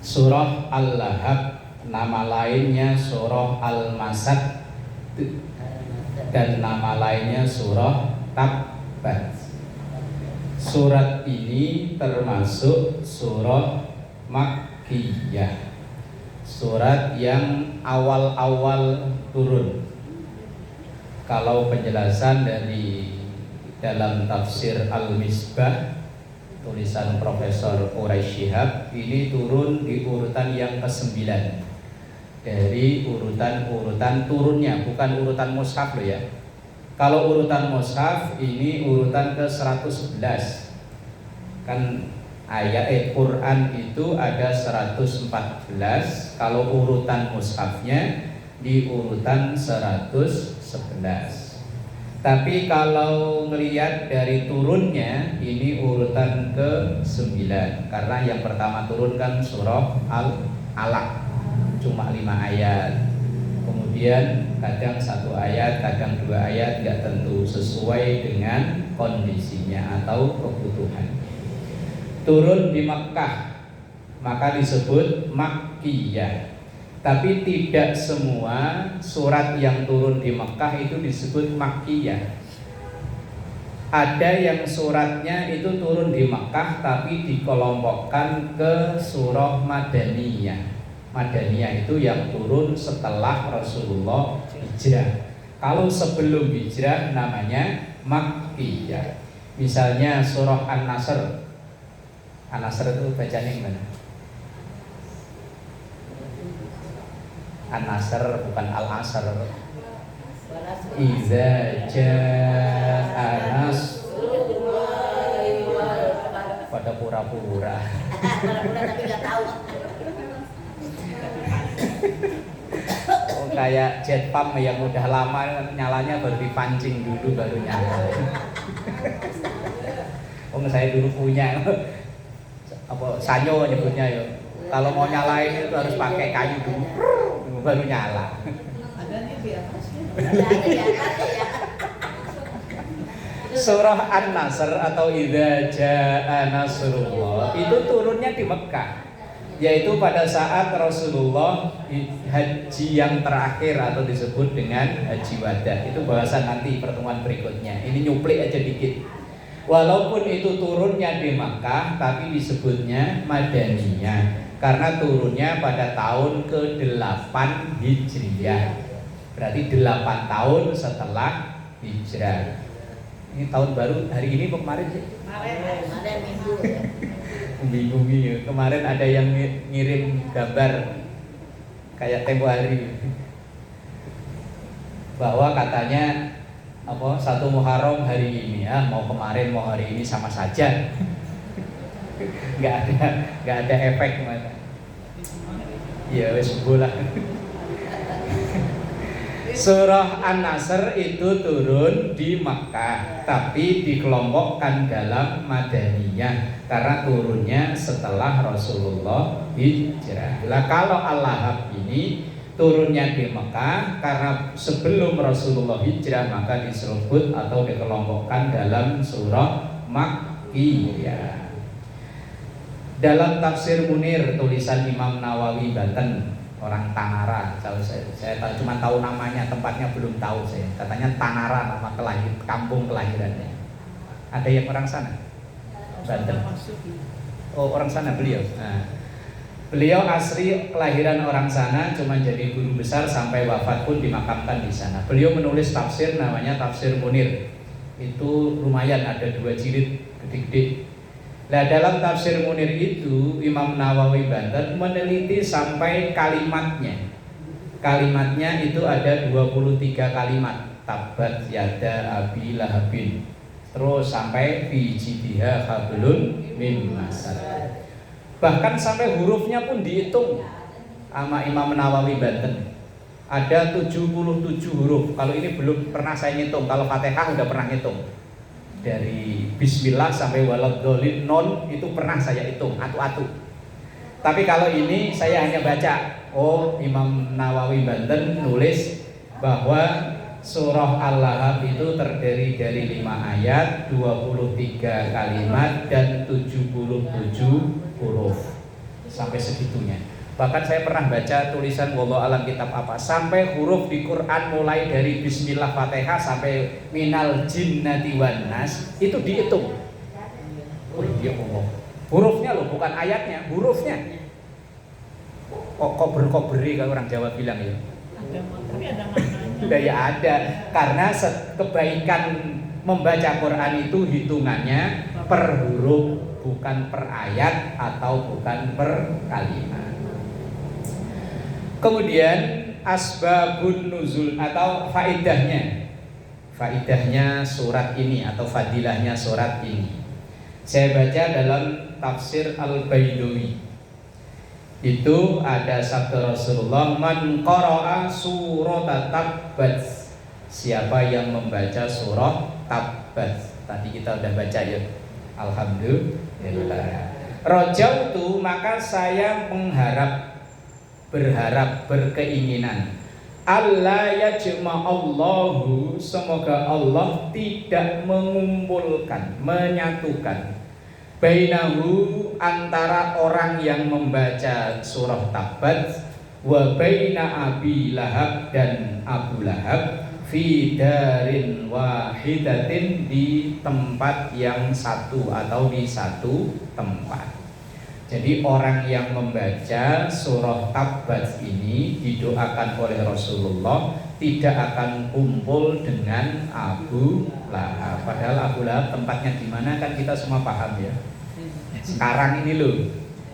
Surah Al-Lahab, nama lainnya surah Al-Masad, dan nama lainnya surah Tabbat. Surat ini termasuk surah Makkiyah, surat yang awal-awal turun. Kalau penjelasan dari dalam tafsir Al-Misbah, tulisan Profesor Quraisy Shihab, ini turun di urutan yang ke-9 dari urutan turunnya, bukan urutan mushaf loh ya. Kalau urutan mushaf ini urutan ke-111. Kan ayat Quran itu ada 114. Kalau urutan mushafnya di urutan 111. Tapi kalau melihat dari turunnya, ini urutan ke-9. Karena yang pertama turun kan surah Al-Alaq, cuma 5 ayat. Kemudian kadang 1 ayat, kadang 2 ayat, tidak tentu, sesuai dengan kondisinya atau kebutuhan. Turun di Makkah, maka disebut Makkiyah. Tapi tidak semua surat yang turun di Makkah itu disebut Makkiyah. Ada yang suratnya itu turun di Makkah tapi dikelompokkan ke surah Madaniyah. Madaniyah itu yang turun setelah Rasulullah hijrah. Kalau sebelum hijrah namanya Makkiyah. Misalnya surah An-Nasr. An-Nasr itu bacanya gimana? An-Nasr, bukan Al-Asr. Iza ja'a nasrullahi pada pura-pura. Oh, kayak jet pump yang udah lama nyalanya baru dipancing dulu baru nyala. Oh, saya dulu punya apa sanyo nyebutnya ya. Kalau mau nyalain itu harus pakai kayu dulu, baru nyala. Adanya di atasnya. Surah An-Nasr atau Idza Jaa Nasrullah itu turunnya di Mekah, yaitu pada saat Rasulullah haji yang terakhir atau disebut dengan haji wada. Itu bahasan nanti pertemuan berikutnya. Ini nyuplik aja dikit. Walaupun itu turunnya di Makkah, tapi disebutnya Madaniyah karena turunnya pada tahun ke-8 Hijriyah. Berarti 8 tahun setelah hijrah. Ini tahun baru hari ini kemarin sih? Kemarin minggu. Minggu. Kemarin ada yang ngirim gambar kayak tempo hari bahwa katanya apa 1 Muharram hari ini ya, mau kemarin mau hari ini sama saja. nggak ada efek mana. Ya wes bola. Surah An-Nasr itu turun di Makkah, tapi dikelompokkan dalam Madaniyah karena turunnya setelah Rasulullah hijrah. Lah kalau Al-Lahab ini turunnya di Mekah karena sebelum Rasulullah hijrah, maka disebut atau dikelompokkan dalam surah Makkiyah. Dalam tafsir Munir tulisan Imam Nawawi Banten, orang Tanara, saya cuma tahu namanya, tempatnya belum tahu saya. Katanya Tanara nama kampung kelahirannya. Ada yang orang sana? Banten. Oh, orang sana beliau. Nah, beliau asli kelahiran orang sana, cuma jadi guru besar sampai wafat pun dimakamkan di sana. Beliau menulis tafsir namanya Tafsir Munir. Itu lumayan, ada 2 jilid gede-gede. Nah, dalam Tafsir Munir itu Imam Nawawi Banten meneliti sampai kalimatnya. Kalimatnya itu ada 23 kalimat. Tabat yada abi lahabin. Terus sampai fi jidiha hablun min masad. Bahkan sampai hurufnya pun dihitung sama Imam Nawawi Banten. Ada 77 huruf. Kalau ini belum pernah saya ngitung. Kalau Fatihah udah pernah ngitung. Dari Bismillah sampai waladhdallin non itu pernah saya hitung atu-atu. Tapi kalau ini saya hanya baca. Oh, Imam Nawawi Banten nulis bahwa surah Al-Lahab itu terdiri dari 5 ayat, 23 kalimat dan 77 huruf. sampai segitunya. Bahkan saya pernah baca tulisan wallahu alam kitab apa, sampai huruf di Quran mulai dari bismillah Fatihah sampai minal jinnati wan nas itu dihitung. Oh dia ngomong hurufnya loh, bukan ayatnya, hurufnya. Kok berkoberi kalau orang Jawa bilang ya. Tapi ada maknanya. Udah ya ada, karena kebaikan membaca Quran itu hitungannya per huruf, bukan per ayat atau bukan per kalimat. Kemudian asbabun nuzul atau faidahnya surat ini atau fadilahnya surat ini. Saya baca dalam tafsir Al-Baidawi. Itu ada sabda Rasulullah, man qara'a surat Tabbat. Siapa yang membaca surah Tabbat. Tadi kita udah baca ya. Alhamdulillah. Rajautu, maka saya berharap, berkeinginan Allah yajma'allahu, semoga Allah tidak mengumpulkan, menyatukan bainahu, antara orang yang membaca surah Tabbat, wa baina Abi Lahab, dan Abu Lahab, fi darin wahidatin, di tempat yang satu atau di satu tempat. Jadi orang yang membaca surah Tabbat ini didoakan oleh Rasulullah tidak akan kumpul dengan Abu Lahab. Padahal Abu Lahab tempatnya di mana kan kita semua paham ya. Sekarang ini loh,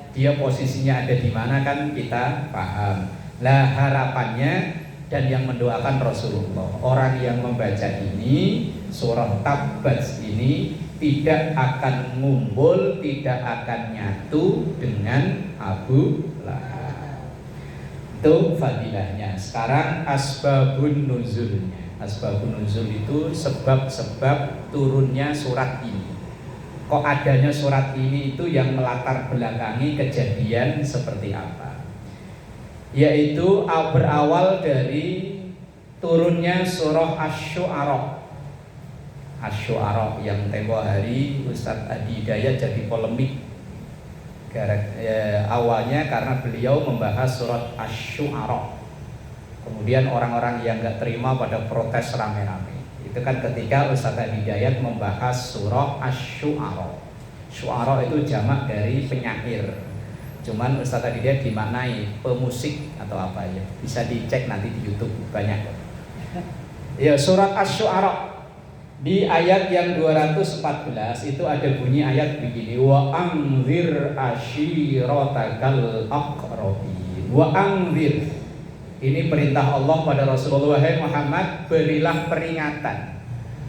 dia posisinya ada di mana kan kita paham. Lah harapannya dan yang mendoakan Rasulullah, orang yang membaca ini surah Tabbat ini tidak akan ngumpul, tidak akan nyatu dengan Abu Lahab. Itu fadilahnya. Sekarang asbabun nuzulnya. Asbabun nuzul itu sebab-sebab turunnya surat ini. Kok adanya surat ini itu yang melatar belakangi kejadian seperti apa? Yaitu berawal dari turunnya surah Asy-Syu'ara. Asy-Syu'ara yang tempo hari Ustadz Adi Hidayat jadi polemik awalnya karena beliau membahas surat Asy-Syu'ara. Kemudian orang-orang yang gak terima pada protes rame-rame. Itu kan ketika Ustadz Adi Hidayat membahas surah Asy-Syu'ara. Syu'ara itu jamak dari penyair. Cuman Ustadz Adi Hidayat dimaknai pemusik atau apa ya. Bisa dicek nanti di YouTube, banyak. Ya, surat Asy-Syu'ara di ayat yang 214 itu ada bunyi ayat begini, wa anzir ashiratakal aqrabin. Wa anzir, ini perintah Allah pada Rasulullah, wahai Muhammad, berilah peringatan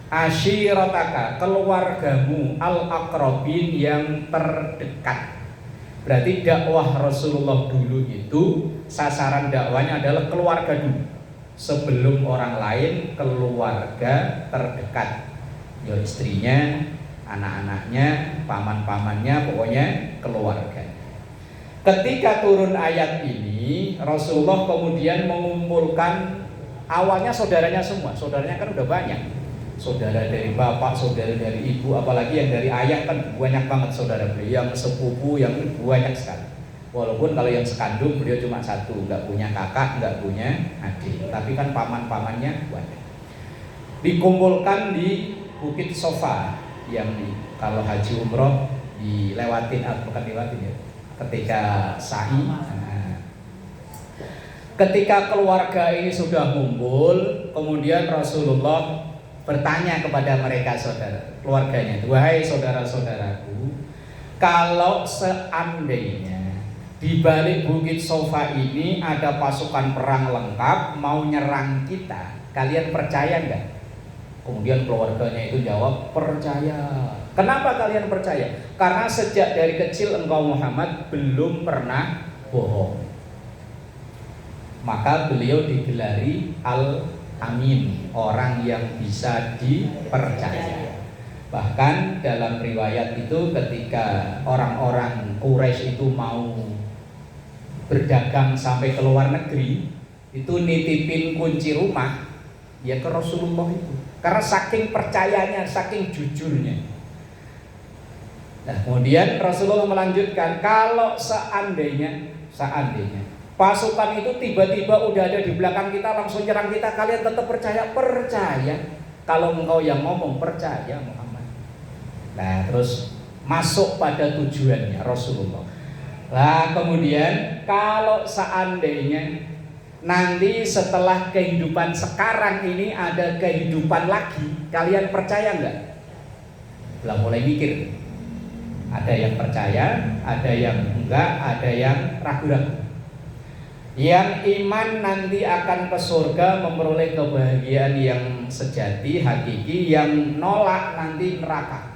ashirataka, keluargamu, al aqrabin, yang terdekat. Berarti dakwah Rasulullah dulu itu sasaran dakwanya adalah keluarga dulu. Sebelum orang lain, keluarga terdekat, ya istrinya, anak-anaknya, paman-pamannya, pokoknya keluarga. Ketika turun ayat ini, Rasulullah kemudian mengumpulkan awalnya saudaranya semua. Saudaranya kan udah banyak, saudara dari bapak, saudara dari ibu, apalagi yang dari ayah kan banyak banget saudara beliau, yang sepupu yang banyak sekali. Walaupun kalau yang sekandung beliau cuma satu, nggak punya kakak, nggak punya adik, tapi kan paman-pamannya banyak. Dikumpulkan di Bukit Sofa yang kalau haji umroh dilewatin atau bukan dilewatin ya, ketika sa'i. Ketika keluarga ini sudah ngumpul, kemudian Rasulullah bertanya kepada mereka saudara keluarganya, wahai saudara-saudaraku, kalau seandainya di balik Bukit Sofa ini ada pasukan perang lengkap mau nyerang kita, kalian percaya nggak? Kemudian keluarganya itu jawab, percaya. Kenapa kalian percaya? Karena sejak dari kecil engkau Muhammad belum pernah bohong. Maka beliau digelari Al-Amin, orang yang bisa dipercaya. Bahkan dalam riwayat itu ketika orang-orang Quraisy itu mau berdagang sampai ke luar negeri, itu nitipin kunci rumah ya ke Rasulullah itu, karena saking percayanya, saking jujurnya. Nah, kemudian Rasulullah melanjutkan, kalau seandainya pasukan itu tiba-tiba udah ada di belakang kita langsung nyerang kita, kalian tetap percaya? Percaya. Kalau engkau yang ngomong, percaya Muhammad. Nah, terus masuk pada tujuannya Rasulullah. Nah, kemudian kalau seandainya nanti setelah kehidupan sekarang ini ada kehidupan lagi, kalian percaya nggak? Lah mulai mikir. Ada yang percaya, ada yang enggak, ada yang ragu-ragu. Yang iman nanti akan ke surga memperoleh kebahagiaan yang sejati, hakiki. Yang nolak nanti neraka.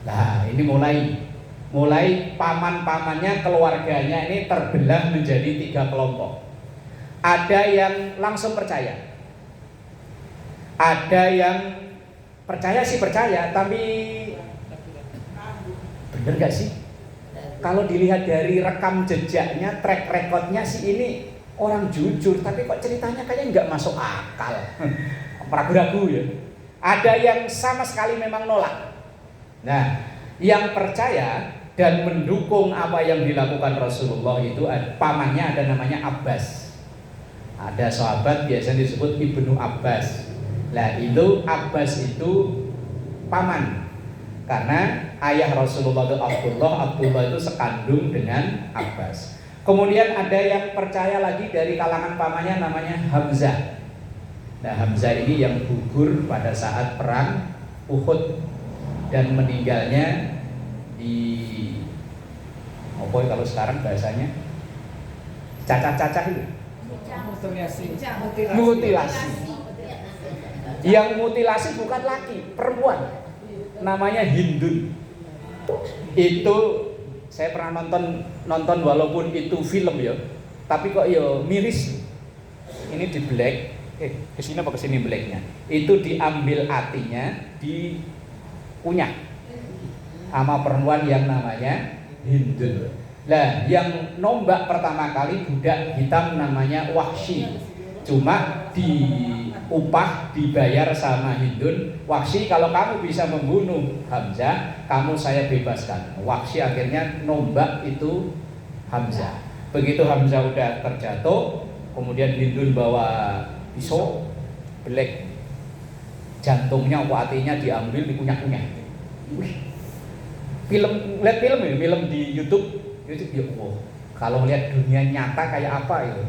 Nah, ini mulai paman-pamannya, keluarganya ini terbelah menjadi 3 kelompok. Ada yang langsung percaya, ada yang percaya sih percaya, tapi bener gak sih? Kalau dilihat dari rekam jejaknya, track recordnya sih ini orang jujur, tapi kok ceritanya kayaknya nggak masuk akal. Ragu-ragu ya. Ada yang sama sekali memang nolak. Nah, yang percaya dan mendukung apa yang dilakukan Rasulullah itu pamannya, ada namanya Abbas. Ada sahabat biasanya disebut Ibnu Abbas. Nah, itu Abbas itu paman. Karena ayah Rasulullah itu Abdullah itu sekandung dengan Abbas. Kemudian ada yang percaya lagi dari kalangan pamannya, namanya Hamzah. Nah, Hamzah ini yang gugur pada saat perang Uhud dan meninggalnya di kalau sekarang bahasanya cacah-cacah itu mutilasi. Yang mutilasi bukan laki, perempuan. Namanya Hindun. Itu saya pernah nonton walaupun itu film ya, tapi kok ya miris. Ini di black, kesini apa kesini blacknya? Itu diambil hatinya, dikunyah sama perempuan yang namanya Hindun. Nah, yang nombak pertama kali budak hitam namanya Wahsy. Cuma diupah, dibayar sama Hindun. Wahsy, kalau kamu bisa membunuh Hamzah, kamu saya bebaskan. Wahsy akhirnya nombak itu Hamzah. Begitu Hamzah udah terjatuh, kemudian Hindun bawa pisau, belek jantungnya, hatinya diambil, dikunyah-kunyah. Lihat film di YouTube ya, wow. Kalau lihat dunia nyata kayak apa itu?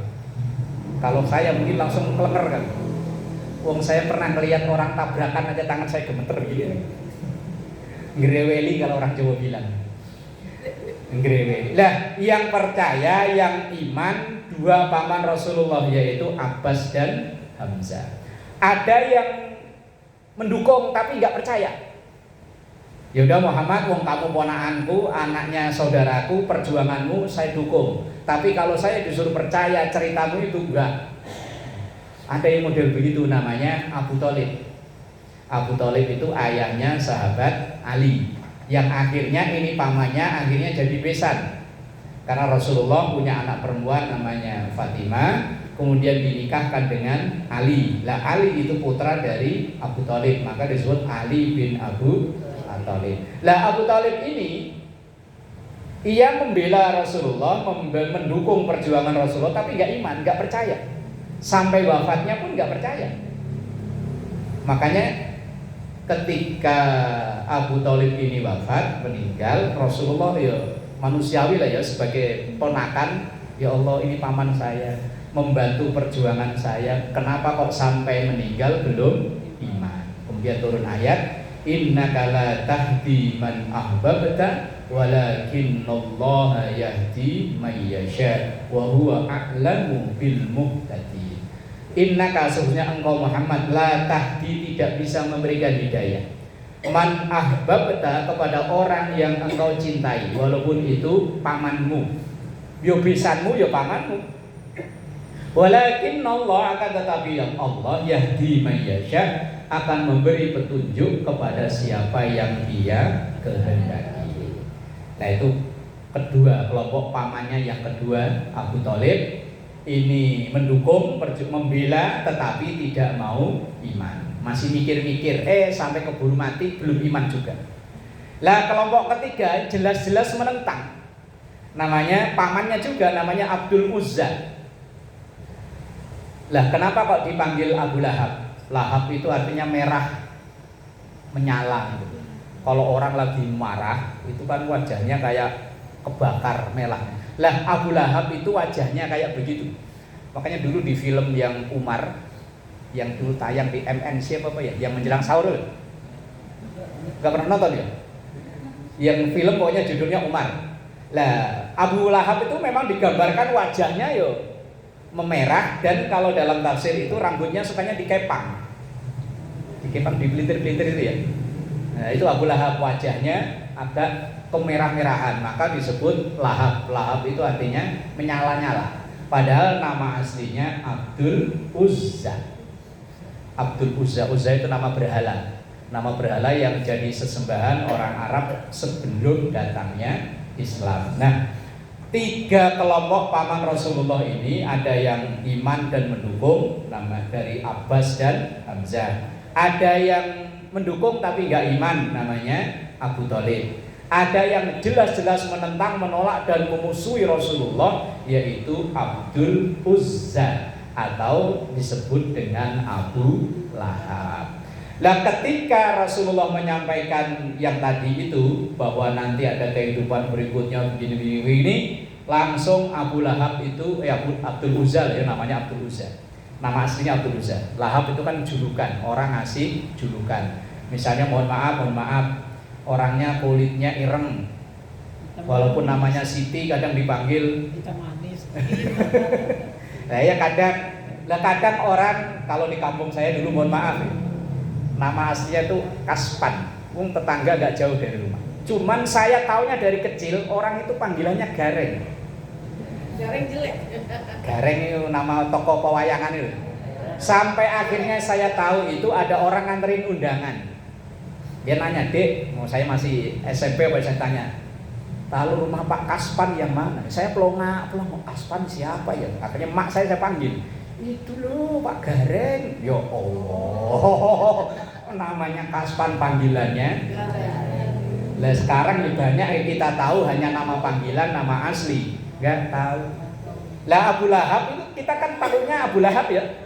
Kalau saya mungkin langsung kelenger kan. Wong saya pernah melihat orang tabrakan aja tangan saya gemeter gini. Ngreweli kalau orang Jawa bilang. Ngreweli. Lah, yang percaya, yang iman, 2 paman Rasulullah yaitu Abbas dan Hamzah. Ada yang mendukung tapi nggak percaya. Ya udah Muhammad, wong kamu ponakanku, anaknya saudaraku, perjuanganmu saya dukung. Tapi kalau saya disuruh percaya ceritamu itu enggak. Ada yang model begitu, namanya Abu Thalib. Abu Thalib itu ayahnya sahabat Ali, yang akhirnya ini pamannya akhirnya jadi besan. Karena Rasulullah punya anak perempuan namanya Fatimah, kemudian dinikahkan dengan Ali. Lah Ali itu putra dari Abu Thalib, maka disebut Ali bin Abu Thalib. Lah Abu Thalib ini ia membela Rasulullah, mendukung perjuangan Rasulullah, tapi nggak iman, nggak percaya. Sampai wafatnya pun nggak percaya. Makanya ketika Abu Thalib ini wafat, meninggal, Rasulullah ya manusiawi lah ya, sebagai ponakan, ya Allah ini paman saya, membantu perjuangan saya, kenapa kok sampai meninggal belum iman? Kemudian turun ayat, innaka la tahdi man ahbabta walakinnallaha yahdi may yasha wa huwa a'lamu bil muhtadin. Innaka, sesungguhnya engkau Muhammad, la tahdi, tidak bisa memberikan hidayah, man ahbabta, kepada orang yang engkau cintai, walaupun itu pamanmu, yo besanmu, yo pamanmu. Walakinnallaha, akan tetapi yang Allah, yahdi may yasha, akan memberi petunjuk kepada siapa yang Dia kehendaki. Nah, itu kedua kelompok pamannya. Yang kedua Abu Thalib ini mendukung, membela, tetapi tidak mau iman, masih mikir-mikir, sampai keburu mati belum iman juga. Lah kelompok ketiga jelas-jelas menentang. Namanya pamannya juga, namanya Abdul Uzza. Lah kenapa kok dipanggil Abu Lahab? Lahab itu artinya merah, menyala gitu. Kalau orang lagi marah itu kan wajahnya kayak kebakar merah. Lah Abu Lahab itu wajahnya kayak begitu. Makanya dulu di film yang Umar, yang dulu tayang di MNC apa ya, yang menjelang sahur, gak pernah nonton ya? Yang film pokoknya judulnya Umar. Lah Abu Lahab itu memang digambarkan wajahnya yo memerah, dan kalau dalam tafsir itu rambutnya sukanya dikepang, dipelintir-pelintir itu ya. Nah itu Abu Lahab, wajahnya agak kemerah-merahan, maka disebut Lahab. Lahab itu artinya menyala-nyala. Padahal nama aslinya Abdul Uzza. Abdul Uzza, Uzza itu nama berhala. Nama berhala yang jadi sesembahan orang Arab sebelum datangnya Islam. Nah, 3 kelompok paman Rasulullah ini ada yang iman dan mendukung, nama dari Abbas dan Hamzah. Ada yang mendukung tapi nggak iman, namanya Abu Thalib. Ada yang jelas-jelas menentang, menolak dan memusuhi Rasulullah, yaitu Abdul Uzza atau disebut dengan Abu Lahab. Nah ketika Rasulullah menyampaikan yang tadi itu, bahwa nanti ada kehidupan berikutnya begini, langsung Abu Lahab itu Abdul Uzza ya, namanya Abdul Uzza. Nama aslinya Abdul Uzza. Lahab itu kan julukan, orang ngasih julukan. Misalnya mohon maaf, orangnya kulitnya ireng, walaupun namanya Siti kadang dipanggil Hitam manis. nah ya kadang orang kalau di kampung saya dulu, mohon maaf ya, nama aslinya itu Kaspan, tetangga gak jauh dari rumah. Cuman saya taunya dari kecil orang itu panggilannya Gareng. Gareng jelek. Gareng itu nama toko pewayangan itu. Sampai akhirnya saya tahu itu ada orang nganterin undangan. Dia nanya, "Dek, saya masih SMP apa?" Saya tanya, "Lalu rumah Pak Kaspan yang mana?" Saya pelonga, Kaspan siapa ya? Akhirnya mak saya panggil, "Itu loh Pak Gareng." Ya Allah, namanya Kaspan panggilannya. Lah sekarang banyak yang kita tahu hanya nama panggilan, nama asli nggak tahu. Lah Abu Lahab itu kita kan tahunya Abu Lahab ya.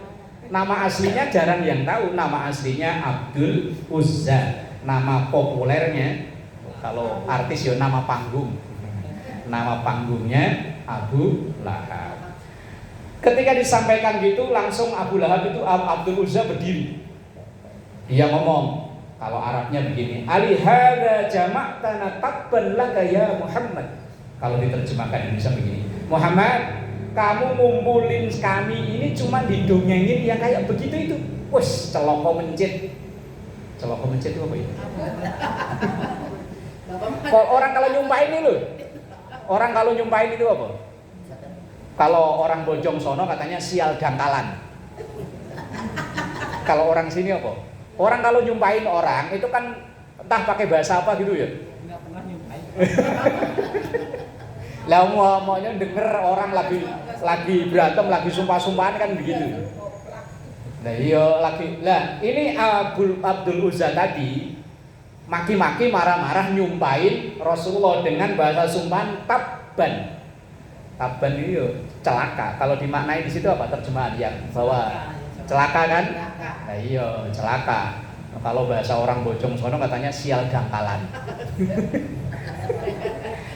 Nama aslinya jarang yang tahu. Nama aslinya Abdul Uzza. Nama populernya kalau artis ya nama panggung. Nama panggungnya Abu Lahab. Ketika disampaikan gitu, langsung Abu Lahab itu Abdul Uzza berdiri. Dia ngomong, kalau Arabnya begini, "Alihada jama'tana tabban laka ya Muhammad." Kalau diterjemahkan Indonesia begini, "Muhammad, kamu ngumpulin kami ini cuma didongengin yang kayak begitu itu." Wes, celoko mencit. Celoko mencit itu apa itu? Orang kalau nyumpahin itu, orang kalau nyumpahin itu apa? Kalau orang Bojong Sono katanya sial dangkalan. Kalau orang sini apa? Orang kalau nyumpahin orang itu kan entah pakai bahasa apa gitu ya. Enggak pernah nyumpahin. Lah maunya denger orang lagi berantem, lagi sumpah-sumpahan kan begitu. Nah iya lagi. Lah ini Abdul Uzza tadi maki-maki, marah-marah, nyumpahin Rasulullah dengan bahasa sumpahan tabban. Tabban itu celaka. Kalau dimaknai di situ apa terjemahan yang bahwa celaka kan? Nah iya celaka. Kalau bahasa orang Bojong Sono katanya sial dangkalan.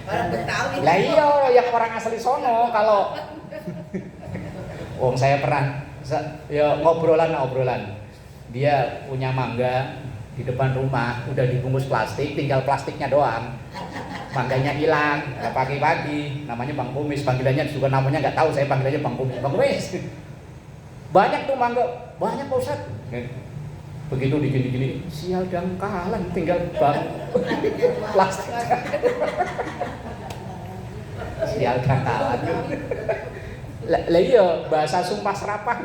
Orang Betawi. Lah iya yang orang asli sono kalau saya pernah ya ngobrolan. Dia punya mangga di depan rumah, udah dibungkus plastik, tinggal plastiknya doang. Mangganya hilang, pagi-pagi, namanya Bang Kumis, panggilannya juga namanya nggak tahu, saya panggilannya Bang Kumis. Bang Kumis, banyak tuh mangga, banyak Pak Ustaz. Begitu digini-gini, sial dangkalan, tinggal bang plastik. Sial dangkalan. Lah iya bahasa sumpah serapah.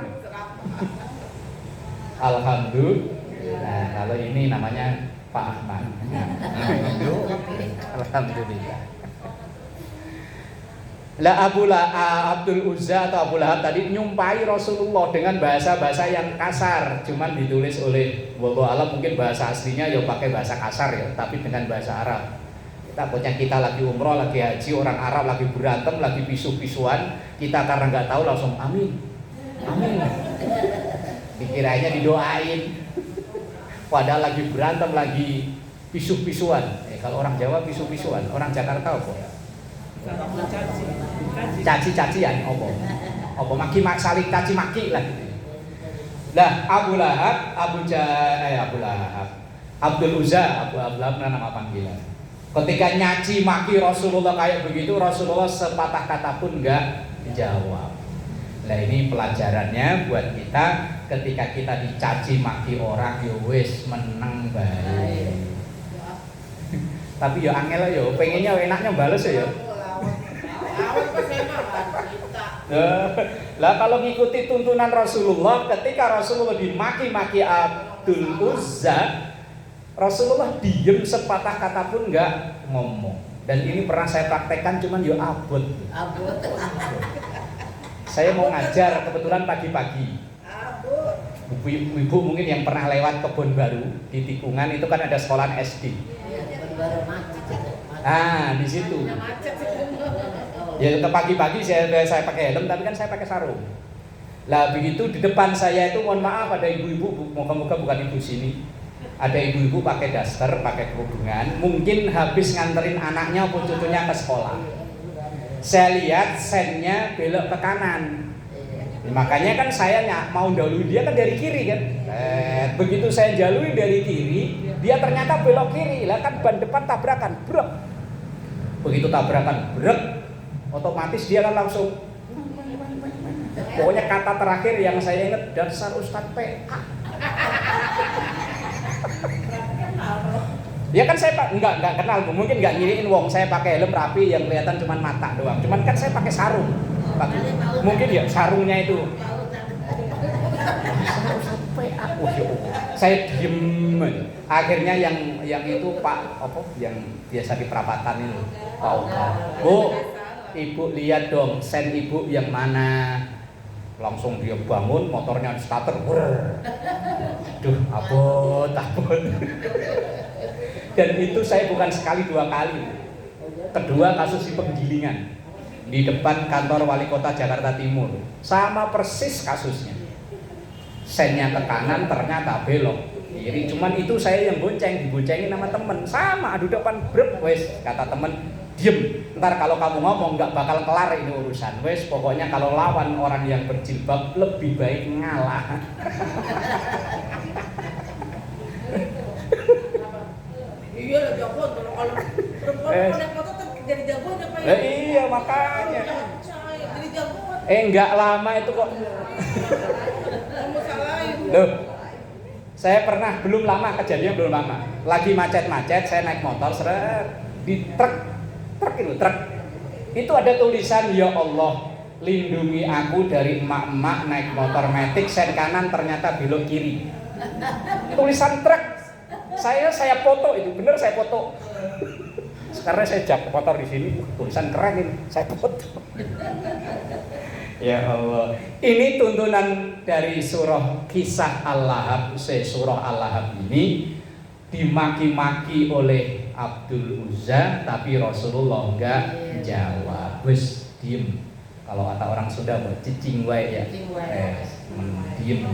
Alhamdulillah. Nah, kalau ini namanya Pak Ahmad. Alhamdulillah. Lah Abdul Uzza atau Abu Lahab tadi nyumpahi Rasulullah dengan bahasa-bahasa yang kasar, cuman ditulis oleh wallahu alam, mungkin bahasa aslinya ya pakai bahasa kasar ya, tapi dengan bahasa Arab. Takutnya kita lagi umroh, lagi haji, orang Arab lagi berantem, lagi pisu-pisuan, kita karena nggak tahu langsung amin, amin. Dikiranya didoain, padahal lagi berantem, lagi pisu-pisuan. Kalau orang Jawa pisu-pisuan, orang Jakarta apa? Caci-cacian, apa maki-maki, caci maki lah gitu. Lah Abu Lahab, Abdul Uzza, Abu Lahab nama panggilan. Ketika nyaci maki Rasulullah kayak begitu, Rasulullah sepatah kata pun enggak dijawab. Nah ini pelajarannya buat kita, ketika kita dicaci maki orang, yo wis meneng bae. Tapi yo angel yo, pengennya enaknya bales ya. Lah kalau ngikuti tuntunan Rasulullah, ketika Rasulullah dimaki-maki Abdul Uzza, Rasulullah diem sepatah kata pun nggak ngomong. Dan ini pernah saya praktekkan, cuman yo abot. Saya mau ngajar kebetulan pagi-pagi. Ibu mungkin yang pernah lewat Kebon Baru di Tikungan itu kan ada sekolah SD. Di situ. Ya ke pagi-pagi saya pakai helm, tapi kan saya pakai sarung. Lah begitu di depan saya itu, mohon maaf, ada ibu-ibu, moga-moga bukan ibu sini. Ada ibu-ibu pakai daster, pakai kerudungan, mungkin habis nganterin anaknya atau cucunya ke sekolah. Saya lihat sennya belok ke kanan. Makanya kan saya mau dahului dia kan dari kiri kan. Begitu saya jalui dari kiri, dia ternyata belok kiri. Lah kan ban depan tabrakan, brek. Begitu tabrakan, brek, otomatis dia kan langsung. Pokoknya kata terakhir yang saya ingat, dasar Ustadz PA. Ya kan saya enggak kenal, mungkin enggak ngiriin wong, saya pakai helm rapi yang kelihatan cuma mata doang. Cuman kan saya pakai sarung. Mungkin ya sarungnya itu. Saya diem. Akhirnya yang itu Pak yang biasa di perapatan itu, Pak Bu, Ibu lihat dong sen Ibu yang mana. Langsung dia bangun, motornya di starter. Duh, abot. Dan itu saya bukan sekali, dua kali. Kedua kasus di Penggilingan di depan kantor wali kota Jakarta Timur, sama persis kasusnya. Sennya ke kanan ternyata belok kiri. Cuman itu saya yang diboncengin sama temen, sama adu depan, brek, wes kata temen, diem. Ntar kalau kamu ngomong nggak bakal kelar ini urusan. Wes pokoknya kalau lawan orang yang berjilbab lebih baik ngalah. Iya lah jago, kalau perempuan naik motor jadi jago apa ya? Iya makanya. Jadi jago. Nggak lama itu kok. Kamu salahin. Loh, saya pernah belum lama kejadian belum lama. Lagi macet-macet, saya naik motor, seret di truk itu ada tulisan, ya Allah lindungi aku dari emak-emak naik motor metik sen kanan ternyata belok kiri. Tulisan truk. Saya foto itu, bener saya foto. Sekarang saya jak motor di sini, tulisan keren ini, saya foto. Ya Allah, ini tuntunan dari surah kisah Al-Lahab. Surah Al-Lahab ini dimaki-maki oleh Abdul Uzza, tapi Rasulullah enggak jawab, wis diem. Kalau kata orang Sunda buat cicing wae ya, diem.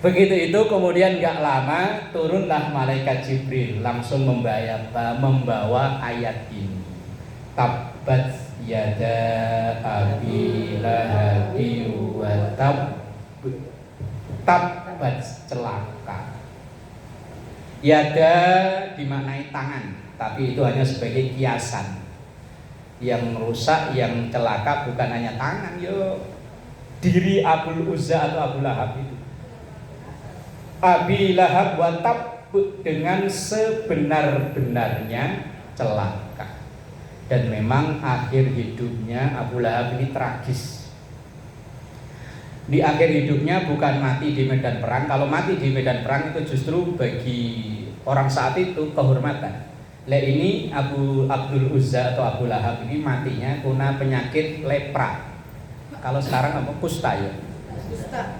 Begitu itu kemudian enggak lama turunlah malaikat Jibril langsung membawa ayat ini. Tabbat yada abi lahabi wa tabbat celaka. Yada dimaknai tangan, tapi itu hanya sebagai kiasan. Yang rusak, yang celaka bukan hanya tangan, yo diri Abul Uzza atau Abu Lahab itu. Abi Lahab wa tab dengan sebenar-benarnya celaka. Dan memang akhir hidupnya Abu Lahab ini tragis. Di akhir hidupnya bukan mati di medan perang. Kalau mati di medan perang itu justru bagi orang saat itu kehormatan. Lah ini Abu Abdul Uzza atau Abu Lahab ini matinya karena penyakit lepra. Kalau sekarang apa? Kusta ya. Kusta.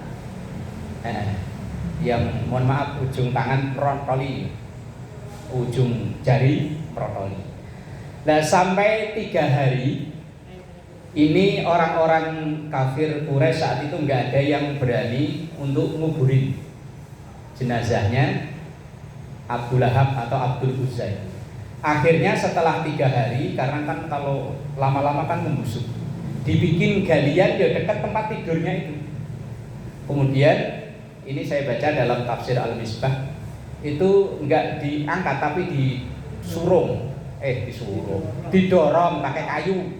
Yang mohon maaf ujung tangan protoli, ujung jari protoli. Nah sampai 3 hari ini orang-orang kafir Quraisy saat itu nggak ada yang berani untuk nguburin jenazahnya Abu Lahab atau Abdul Uzza. Akhirnya setelah 3 hari, karena kan kalau lama-lama kan membusuk, dibikin galian ya dekat tempat tidurnya itu. Kemudian ini saya baca dalam tafsir Al-Misbah, itu enggak diangkat tapi didorong pakai kayu.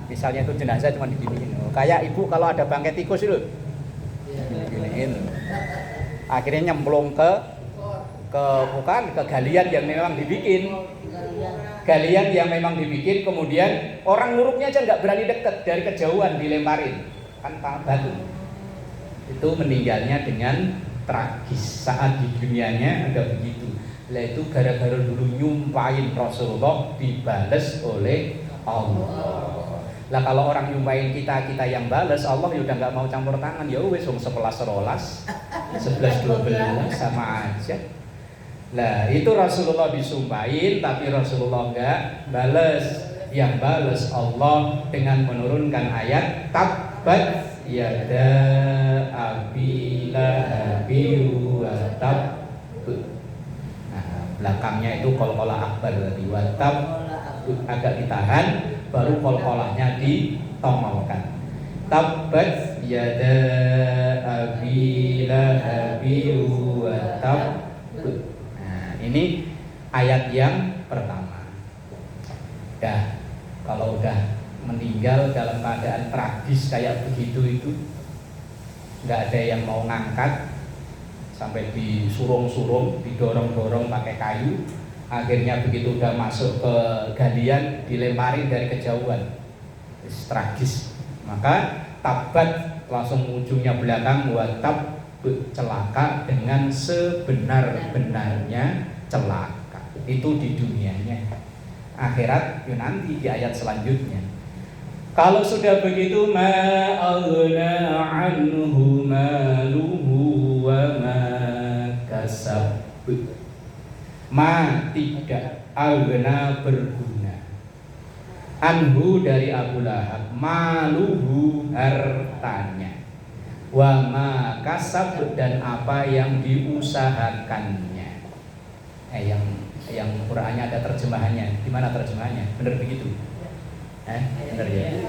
Misalnya itu jenazah cuma diginiin, kayak ibu kalau ada bangkai tikus itu diginiin. Akhirnya nyemplung ke galian yang memang dibikin. Galian yang memang dibikin, kemudian orang nguruknya aja nggak berani deket, dari kejauhan dilemparin kan batu. Itu meninggalnya dengan tragis. Saat di dunianya ada begitu. Lah itu gara-gara dulu nyumpahin Rasulullah dibales oleh Allah. Lah kalau orang nyumpahin kita yang bales, Allah ya udah nggak mau campur tangan. Ya wes 11 12 sama aja. Lah itu Rasulullah disumpahin tapi Rasulullah enggak bales. Yang bales Allah dengan menurunkan ayat tabbat yada abi lahabi wa tab. Nah, belakangnya itu qalqalah akbar berarti wa tab agak ditahan baru qalqalahnya ditongolkan. Tabbat yada abi lahabi wa tab. Ini ayat yang pertama. Kalau udah meninggal dalam keadaan tragis kayak begitu itu nggak ada yang mau ngangkat, sampai disurung-surung, didorong-dorong pakai kayu. Akhirnya begitu udah masuk ke galian dilemparin dari kejauhan. Tragis. Maka tabat langsung ujungnya belakang, watab celaka dengan sebenar-benarnya celaka. Itu di dunianya. Akhirat ya nanti di ayat selanjutnya. Kalau sudah begitu ma'aghna anhu maluhu wa ma kasab. Tidak aghna berguna. Anhu dari Abu Lahab, maluhu hartanya. Wa ma kasab dan apa yang diusahakannya. Yang Qur'annya ada terjemahannya. Gimana terjemahannya? Benar begitu? Benar ya?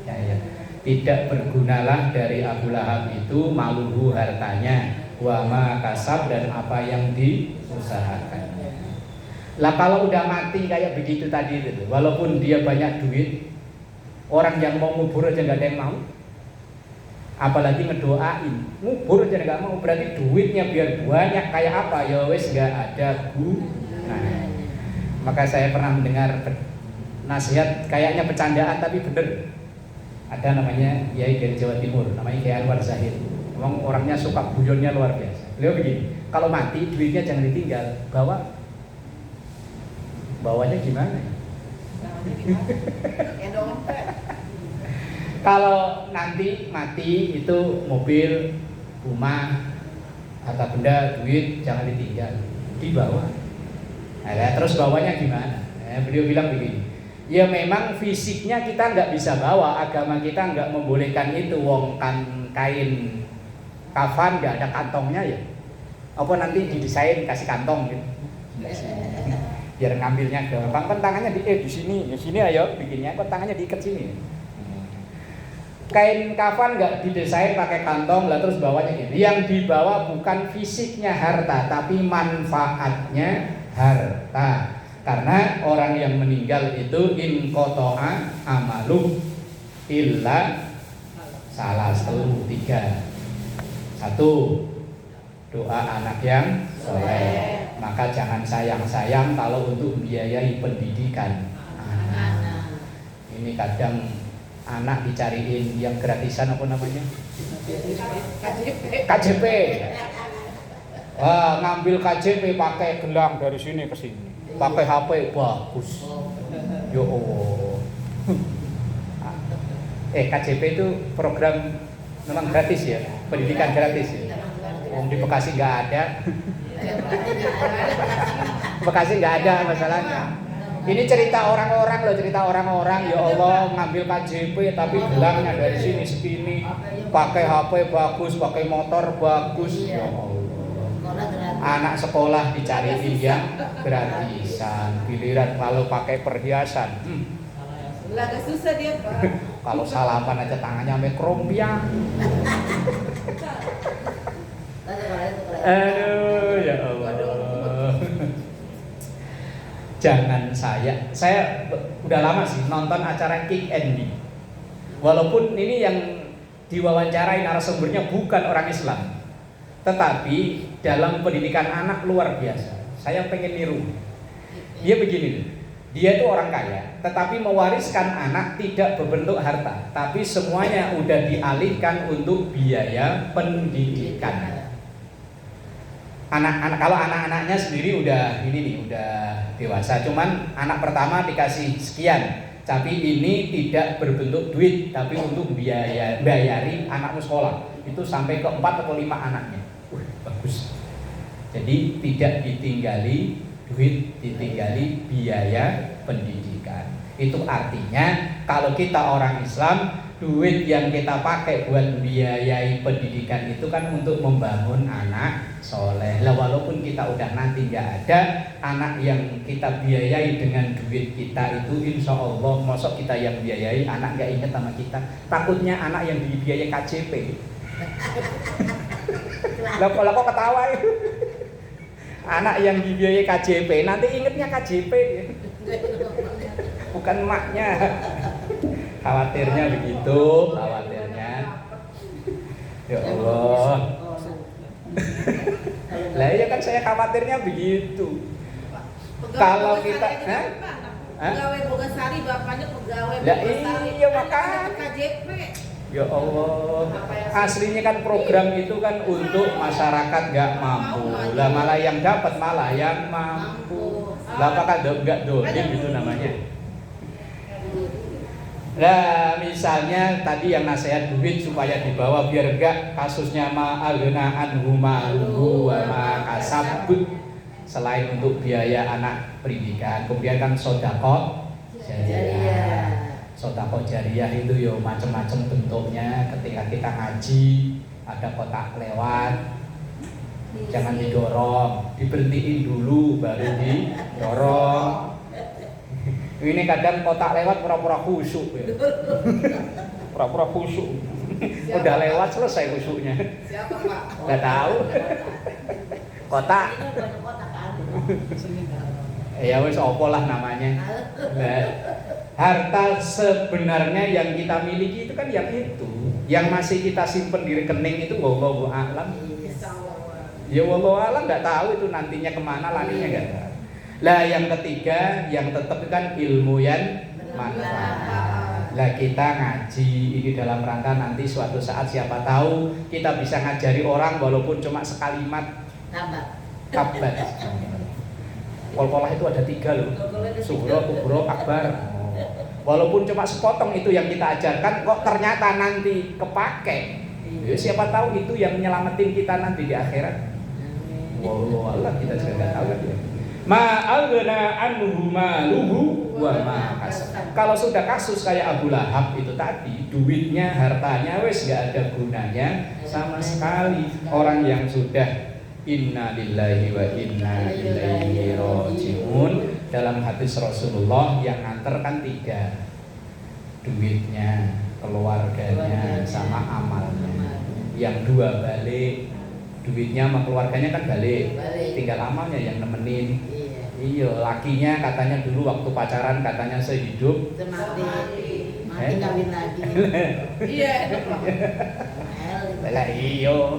Ya. Tidak bergunalah dari Abu Lahab itu maluhu hartanya, wa ma kasab dan apa yang diusahakannya. Lah kalau udah mati kayak begitu tadi itu, walaupun dia banyak duit, orang yang mau ngubur aja nggak ada yang mau. Apalagi ngedoain, ngubur aja nggak mau, berarti duitnya biar banyak kayak apa ya wes nggak ada gunanya. Maka saya pernah mendengar nasihat kayaknya bercandaan tapi bener. Ada namanya Yai dari Jawa Timur, namanya Kiai Anwar Zahid. Memang orangnya suka guyonnya luar biasa. Beliau begini, kalau mati duitnya jangan ditinggal, bawanya gimana? Kalau nanti mati itu mobil, rumah, harta benda, duit jangan ditinggal, dibawa. Nah, terus bawanya gimana? Beliau bilang begini, ya memang fisiknya kita nggak bisa bawa, agama kita nggak membolehkan itu. Wong kain kafan nggak ada kantongnya ya. Apa nanti didesain kasih kantong gitu? Biar ngambilnya gampang. Kan tangannya di sini ayo bikinnya. Kan tangannya diikat sini. Kain kafan nggak didesain pakai kantong, lah terus bawanya gitu. Yang dibawa bukan fisiknya harta, tapi manfaatnya harta. Karena orang yang meninggal itu in qata'a amaluh illa salah satu 3. 1, doa anak yang soleh. Maka jangan sayang-sayang kalau untuk biayai pendidikan anak. Ini kadang anak dicariin yang gratisan apa namanya? KJP. Ngambil KJP pakai gelang dari sini ke sini. Pakai HP bagus. Yo Allah. KJP itu program memang gratis ya, pendidikan gratis ya. Di Bekasi nggak ada. Bekasi nggak ada masalahnya. Ini cerita orang-orang loh, cerita orang-orang. Ya Allah, ngambil KJP tapi gelangnya dari sini segini. Pakai HP bagus, pakai motor bagus. Ya Allah. Anak sekolah dicariin yang gratisan. Giliran kalau pakai perhiasan. Agak susah dia, Pak. Kalau salaman aja tangannya sampai krompiang. Aduh, ya Allah. Jangan saya udah lama sih nonton acara Kick Andy. Walaupun ini yang diwawancarai narasumbernya bukan orang Islam, tetapi dalam pendidikan anak luar biasa. Saya pengen niru. Dia begini, dia itu orang kaya, tetapi mewariskan anak tidak berbentuk harta, tapi semuanya udah dialihkan untuk biaya pendidikan. Anak-anak, kalau anak-anaknya sendiri udah dewasa, cuman anak pertama dikasih sekian, tapi ini tidak berbentuk duit, tapi untuk bayari anakmu sekolah. Itu sampai ke 4 atau 5 anaknya. Bagus. Jadi tidak ditinggali duit, ditinggali biaya pendidikan. Itu artinya kalau kita orang Islam, duit yang kita pakai buat biayai pendidikan itu kan untuk membangun anak soleh. Lah walaupun kita udah nanti nggak ada, anak yang kita biayai dengan duit kita itu insya Allah, mosok kita yang biayai, anak nggak inget sama kita. Takutnya anak yang dibiayai KJP. Lah kok ketawa itu? Anak yang dibiayai KJP nanti ingetnya KJP, bukan emaknya. Khawatirnya begitu, khawatirnya. Ya Allah. Lah ya kan saya khawatirnya begitu. Kalau kita, pegawai Bogasari, bapaknya pegawai lah Bogasari. iya makanya. KJP. Ya Allah, aslinya kan program itu kan untuk masyarakat nggak mampu. Lah malah yang dapat malah yang mampu. Lah apakah nggak dolim itu namanya? Nah misalnya tadi yang nasihat duit supaya dibawa biar enggak kasusnya ma'alna anhu ma'luhu wa ma'kasab, selain untuk biaya anak pendidikan, kemudian kan sedekah jariyah. Sedekah jariyah itu yo macam-macam bentuknya. Ketika kita ngaji ada kotak lewat, jangan didorong, diberhentiin dulu baru didorong. Ini kadang kotak lewat pura-pura khusyuk ya. Pura-pura khusyuk. Udah lewat selesai khusyuknya. Siapa Pak? Gak tahu. Kotak. Ya wis opo lah namanya. Nah, harta sebenarnya yang kita miliki itu kan yang itu. Yang masih kita simpen di rekening itu wallahu a'lam. Ya wallahu a'lam enggak tahu itu nantinya kemana larinya enggak tahu. Lah yang ketiga yang tetap kan ilmu yang manfaat. Lah kita ngaji ini dalam rangka nanti suatu saat siapa tahu kita bisa ngajari orang walaupun cuma sekalimat kabat. Kol-kolah itu ada 3 loh. Suhro, kubro, akbar. Walaupun cuma sepotong itu yang kita ajarkan, kok ternyata nanti kepake. Ya, siapa tahu itu yang menyelamatin kita nanti di akhirat. Wallahu a'lam, kita juga nggak tahu kan ya. Ma'alna anhu maluhu wa ma kasab. Kalau sudah kasus kayak Abu Lahab itu tadi, duitnya, hartanya wes nggak ada gunanya sama sekali. Orang yang sudah inna lillahi wa inna ilaihi rajiun, dalam hadis Rasulullah yang nganter kan 3, duitnya, keluarganya, sama amalnya. Yang 2 balik, duitnya sama keluarganya kan balik, tinggal amalnya yang nemenin. Iya, lakinya katanya dulu waktu pacaran katanya sehidup Mati kawin lagi. Iya. Lah iyo.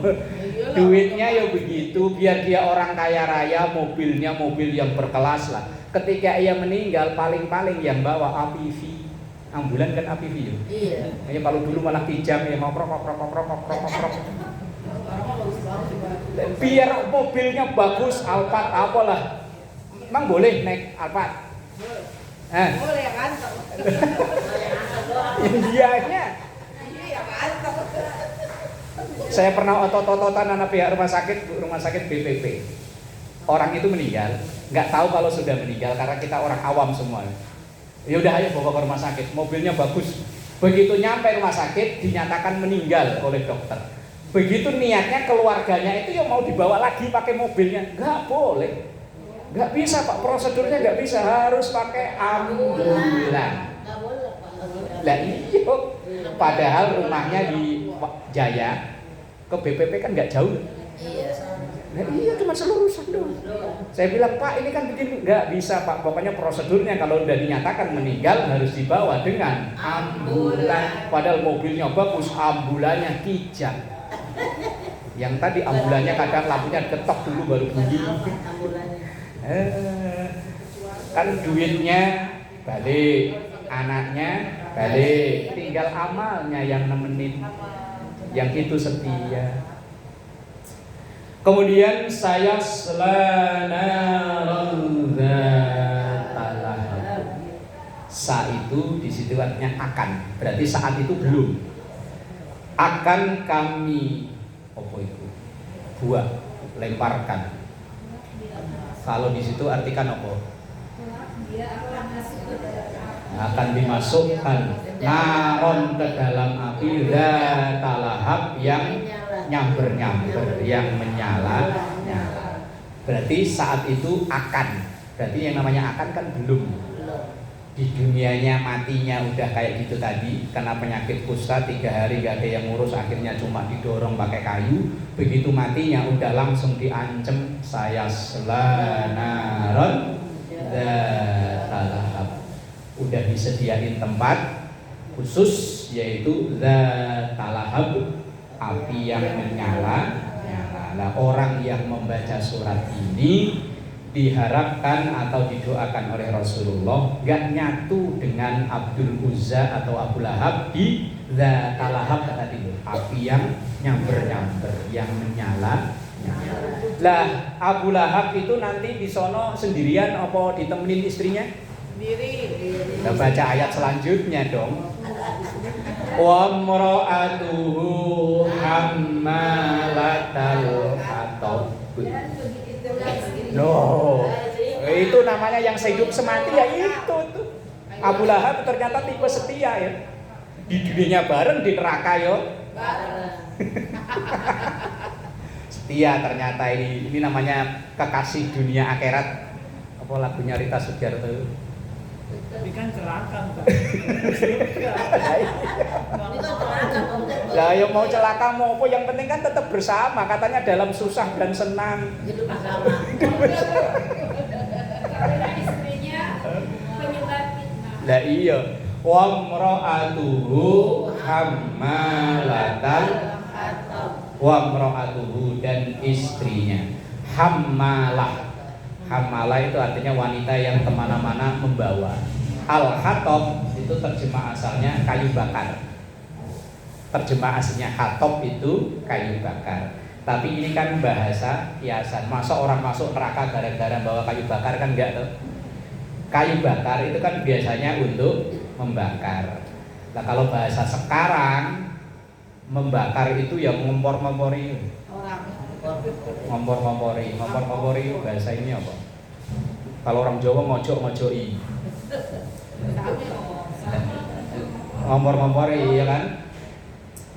Duitnya ya begitu, biar dia orang kaya raya, mobilnya mobil yang berkelas lah. Ketika ia meninggal paling-paling yang bawa APV. Ambulan kan APV ya. Iya. Ya kalau dulu malah kijam ya ngoprok. Apa bagus-bagus juga. Biar mobilnya bagus, Alphard apalah. Emang boleh naik Alphard? Boleh ya kan? Indianya. Iya kan? Saya pernah otot-ototan anak pihak rumah sakit BPP. Orang itu meninggal, nggak tahu kalau sudah meninggal karena kita orang awam semua. Ya udah ayo bawa ke rumah sakit, mobilnya bagus. Begitu nyampe rumah sakit dinyatakan meninggal oleh dokter. Begitu niatnya keluarganya itu yang mau dibawa lagi pakai mobilnya, nggak boleh, nggak bisa Pak, prosedurnya nggak bisa, harus pakai ambulan. Lah iya, padahal rumahnya di Jaya ke BPP kan nggak jauh. Nah, iya cuma selurusan dong. Saya bilang Pak ini kan begini, nggak bisa Pak, pokoknya prosedurnya kalau udah dinyatakan meninggal harus dibawa dengan ambulan. Padahal mobilnya bagus, ambulannya kijang. Yang tadi ambulannya kadang lampunya ketok dulu baru bunyi. Kan duitnya balik, anaknya balik, tinggal amalnya yang nemenin, yang itu setia. Kemudian saya sa itu di situ artinya akan, berarti saat itu belum. Akan kami apa itu? Buat lemparkan. Kalau di situ artikan apa? Akan dimasukkan naron ke dalam api talahab yang nyamber-nyamber, yang menyala-nyala. Berarti saat itu akan. Berarti yang namanya akan kan belum. Di dunianya matinya udah kayak gitu tadi, karena penyakit kusta 3 hari gak ada yang ngurus, akhirnya cuma didorong pakai kayu. Begitu matinya udah langsung diancem, saya selanaron talahab. Udah disediain tempat khusus yaitu talahab, api yang menyala-nyala. Nah, orang yang membaca surat ini diharapkan atau didoakan oleh Rasulullah gak nyatu dengan Abdul Uzza atau Abu Lahab di talahab tadi, api yang nyamber-nyamber, yang menyala-nyala. Lah Abu Lahab itu nanti di sono sendirian apa ditemenin istrinya? Sendiri. Kita baca ayat selanjutnya dong. Wa mra'atuhu hammalatal hatab. Loh, itu namanya yang sehidup semati ya itu tuh. Abu Lahab ternyata tipe setia ya. Di dunianya bareng, di neraka ya. Setia ternyata ini namanya kekasih dunia akhirat. Apa lagunya Rita Sugiarto? Tapi kan celaka Pak. Lah yang mau celaka mau apa, yang penting kan tetap bersama, katanya dalam susah dan senang. Hidup bersama. Karena istrinya penyebar fitnah. Lah iya, wa mra'atuhu hammalatal dan istrinya hammalah. Hammalah itu artinya wanita yang kemana-mana membawa. Al-hatab itu terjemah asalnya kayu bakar. Terjemah aslinya hatab itu kayu bakar. Tapi ini kan bahasa kiasan. Masa orang masuk neraka gara-gara bawa kayu bakar, kan enggak tuh. Kayu bakar itu kan biasanya untuk membakar. Nah kalau bahasa sekarang membakar itu ya ngompor-ngompori. Ngompor-ngompori bahasa ini apa? Kalau orang Jawa ngojok-ngojoi. Ngompor-ngompori ya kan?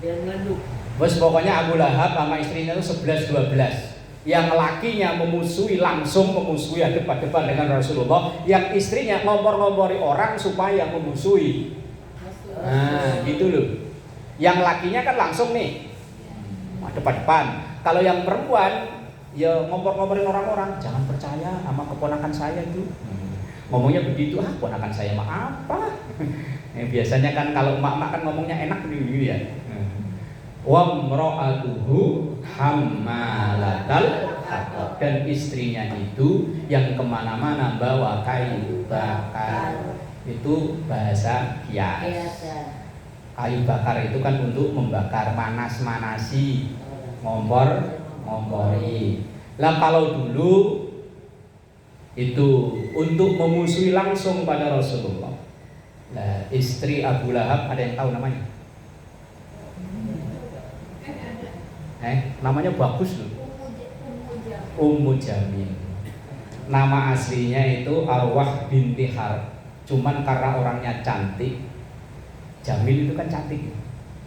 Biar ngeluh. Bos pokoknya Abu Lahab sama istrinya itu 11-12. Yang lakinya langsung memusuhi depan-depan dengan Rasulullah, yang istrinya ngompor-ngompori orang supaya memusuhi. Nah, gitu loh. Yang lakinya kan langsung nih depan-depan. Kalau yang perempuan ya ngompor-ngomporin orang-orang, jangan percaya sama keponakan saya itu. Ngomongnya begitu, keponakan saya mah apa? Biasanya kan kalau emak-emak kan ngomongnya enak gitu ya. Wa mra'atuhu hammalatal hatab, dan istrinya itu yang kemana-mana bawa kayu bakar. Itu bahasa kias. Kayu bakar itu kan untuk membakar, manas-manasi. ngompori. Lah kalau dulu itu untuk memusuhi langsung pada Rasulullah. Nah, istri Abu Lahab ada yang tahu namanya? Namanya bagus loh. Ummu Jamil. Nama aslinya itu Arwah binti Harb. Cuman karena orangnya cantik, Jamil itu kan cantik.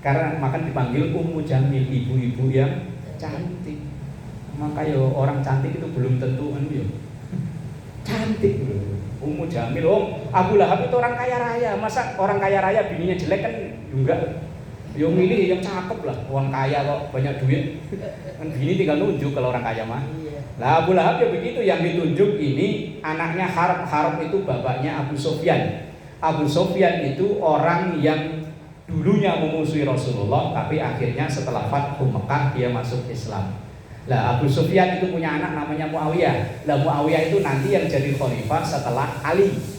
Karena makan dipanggil Ummu Jamil, ibu-ibu yang cantik. Maka yo orang cantik itu belum tentu ya cantik loh. Ummu Jamil, Abu Lahab itu orang kaya raya. Masa orang kaya raya bininya jelek kan enggak. Yang milih yang cakep lah, orang kaya kok banyak duit. Kan bini tinggal nunjuk kalau orang kaya mah. Lah Abu Lahab ya begitu, yang ditunjuk ini anaknya Harb. Harb itu bapaknya Abu Sufyan. Abu Sufyan itu orang yang dulunya memusuhi Rasulullah, tapi akhirnya setelah Fathu Mekah dia masuk Islam. Lah Abu Sufyan itu punya anak namanya Muawiyah. Lah Muawiyah itu nanti yang jadi khalifah setelah Ali.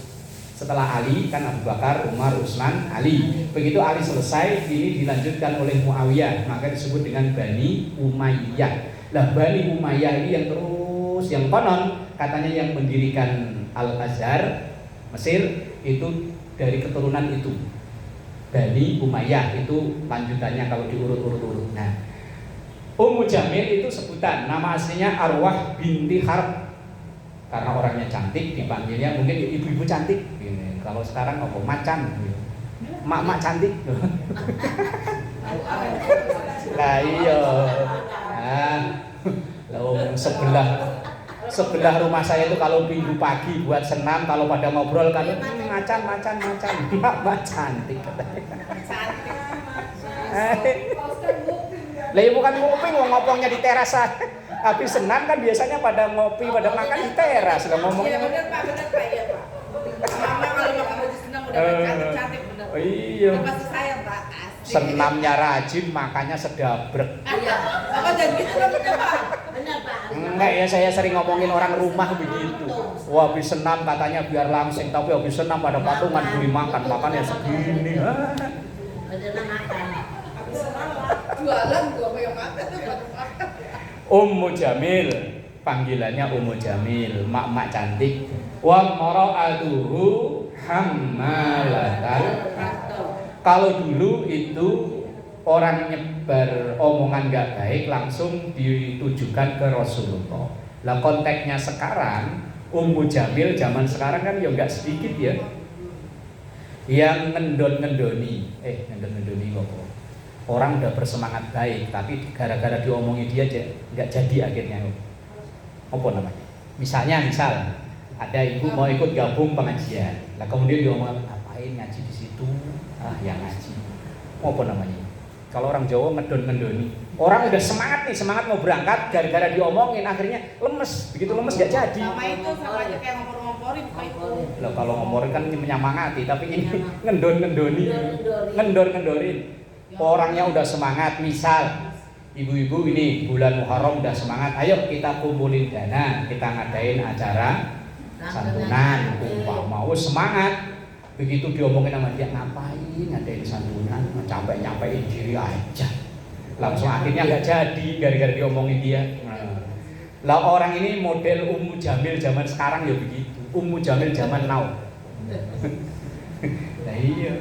Setelah Ali kan Abu Bakar, Umar, Utsman, Ali. Begitu Ali selesai, ini dilanjutkan oleh Muawiyah, maka disebut dengan Bani Umayyah. Lah Bani Umayyah ini yang terus, yang konon katanya yang mendirikan Al-Azhar Mesir itu dari keturunan itu. Bani Umayyah itu lanjutannya kalau diurut-urut. Nah, Ummu Jamil itu sebutan, nama aslinya Arwah binti Harb. Karena orangnya cantik dipanggilnya mungkin ibu-ibu cantik. Gini. Kalau sekarang apa? Macan. Mak-mak cantik. Lah iya. Nah, sebelah rumah saya itu kalau minggu pagi buat senam, kalau pada ngobrol kan macan. Mak cantik katanya. Lah ya bukan nguping, ngopongnya di teras aja. Habis senam kan biasanya pada ngopi, pada makan di teras. Lah ngomongnya. Iya benar Pak, ya Pak. Mama kalau makan baju senam udah cantik benar. Oh, iya. Pasti sayang Pak. Asik. Senamnya rajin, makannya sedabrek. Iya. Apa jangan gitu loh benar Pak. Benar Pak. Enggak ya, saya sering ngomongin orang rumah begitu. Wah habis senam katanya biar langsing, tapi habis senam pada patungan beli makannya segini. Benar makan. Jualan gua yang makan tuh makan. Ummu Jamil, panggilannya Ummu Jamil, mak-mak cantik. Wa mara'atuhu hammalatal. Kalau dulu itu orang nyebar omongan gak baik langsung ditujukan ke Rasulullah. Lah konteksnya sekarang, Ummu Jamil zaman sekarang kan ya gak sedikit ya yang ngendon-ngendoni kok. Orang udah bersemangat baik, tapi gara-gara diomongin dia nggak jadi akhirnya. Apa namanya? Misal ada ibu mau ikut gabung pengajian, lah kemudian diomong ngapain ngaji di situ? Ya ngaji. Apa namanya? Kalau orang Jawa ngedon-ngedoni. Orang udah semangat mau berangkat, gara-gara diomongin akhirnya lemes. Begitu lemes nggak jadi. Sama aja kayak ngompor-ngomporin itu. Lah kalau ngomporin kan menyemangati, tapi ini ngendon-ngendorin. Orangnya udah semangat, misal ibu-ibu ini bulan Muharram udah semangat, ayo kita kumpulin dana, kita ngadain acara santunan, mau semangat. Begitu diomongin sama dia, ngapain ngadain santunan, nyampein diri aja. Langsung akhirnya nggak jadi gara-gara diomongin dia. Lah orang ini model Ummu Jamil zaman sekarang ya begitu. Ummu Jamil zaman now. Nah iya.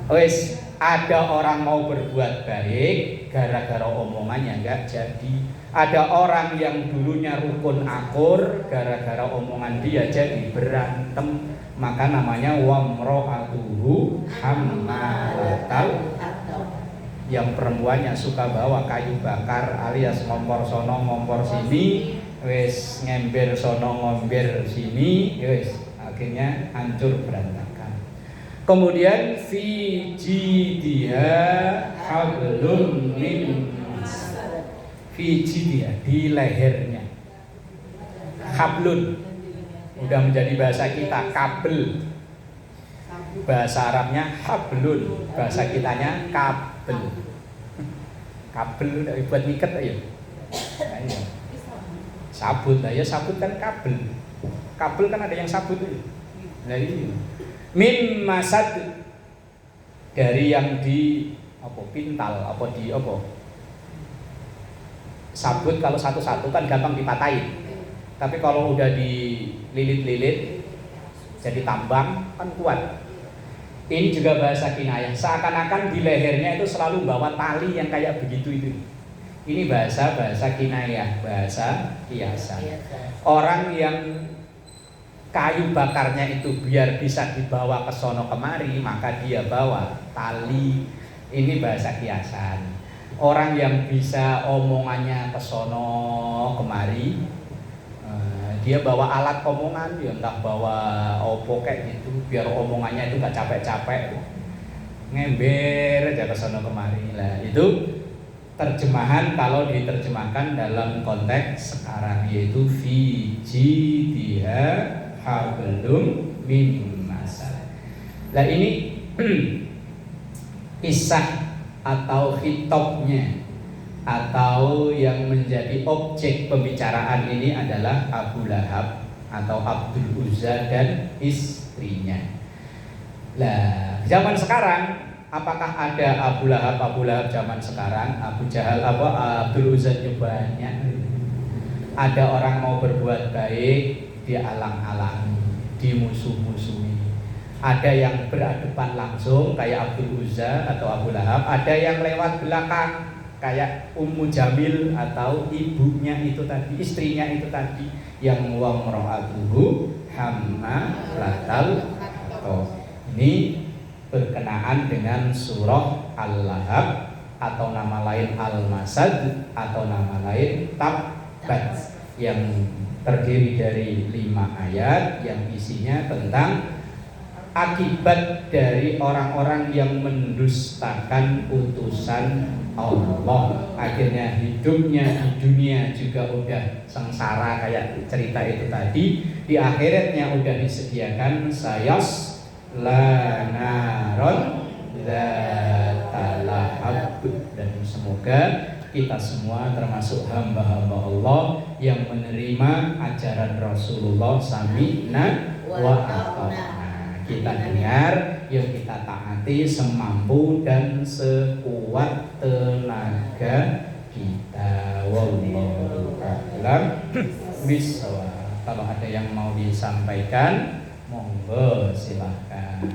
Wes ada orang mau berbuat baik gara-gara omongannya nggak jadi. Ada orang yang dulunya rukun akur gara-gara omongan dia jadi berantem. Maka namanya wamro'atuhu hammalatal. Yang perempuannya suka bawa kayu bakar alias ngompor sono ngompor sini, wes ngember sono ngomber sini, wes akhirnya hancur berantakan. Kemudian fi jidiha hablum min fi jidiha, di lehernya hablun, udah menjadi bahasa kita kabel, bahasa Arabnya hablun, bahasa kitanya kabel. Kabel udah buat ngiket aja. Nah, sabut lah ya, sabut kan kabel. Kabel kan ada yang sabut aja. Nah ini min masad, dari yang di apa pintal apa di apa sabut kalau satu-satu kan gampang dipatahin. Tapi kalau udah dililit-lilit jadi tambang kan kuat. Ini juga bahasa kinayah. Seakan-akan di lehernya itu selalu bawa tali yang kayak begitu itu. Ini bahasa kinayah, bahasa kiasan. Orang yang kayu bakarnya itu biar bisa dibawa ke sono kemari, maka dia bawa tali. Ini bahasa kiasan. Orang yang bisa omongannya ke sono kemari, dia bawa alat omongan, dia entah bawa opo kayak gitu, biar omongannya itu gak capek-capek, ngember aja ke sono kemari. Lah itu terjemahan kalau diterjemahkan dalam konteks sekarang, yaitu fi jidha hablum min masad. Lah ini kisah atau hitopnya atau yang menjadi objek pembicaraan ini adalah Abu Lahab atau Abdul Uzza dan istrinya. Lah zaman sekarang apakah ada Abu Lahab zaman sekarang? Abu Jahal Abdul Uzza banyak. Ada orang mau berbuat baik dialang-alangi, dimusuh-musuhi. Ada yang berhadapan langsung kayak Abdul Uzza atau Abu Lahab, ada yang lewat belakang kayak Ummu Jamil atau ibunya itu tadi, istrinya itu tadi, yang wa mra'atuhu hammalatal hatab. Ini berkenaan dengan surah Al-Lahab atau nama lain Al-Masad atau nama lain Tabbat, yang terdiri dari 5 ayat yang isinya tentang akibat dari orang-orang yang mendustakan utusan Allah. Akhirnya hidupnya di dunia juga udah sengsara kayak cerita itu tadi. Di akhiratnya udah disediakan sayas lanaron zatalahab. Dan semoga kita semua termasuk hamba-hamba Allah yang menerima ajaran Rasulullah sami'na wa ata'na. Kita dengar, yuk kita taati semampu dan sekuat tenaga kita. Wallahu a'lam bishawab. Kalau ada yang mau disampaikan, monggo silahkan.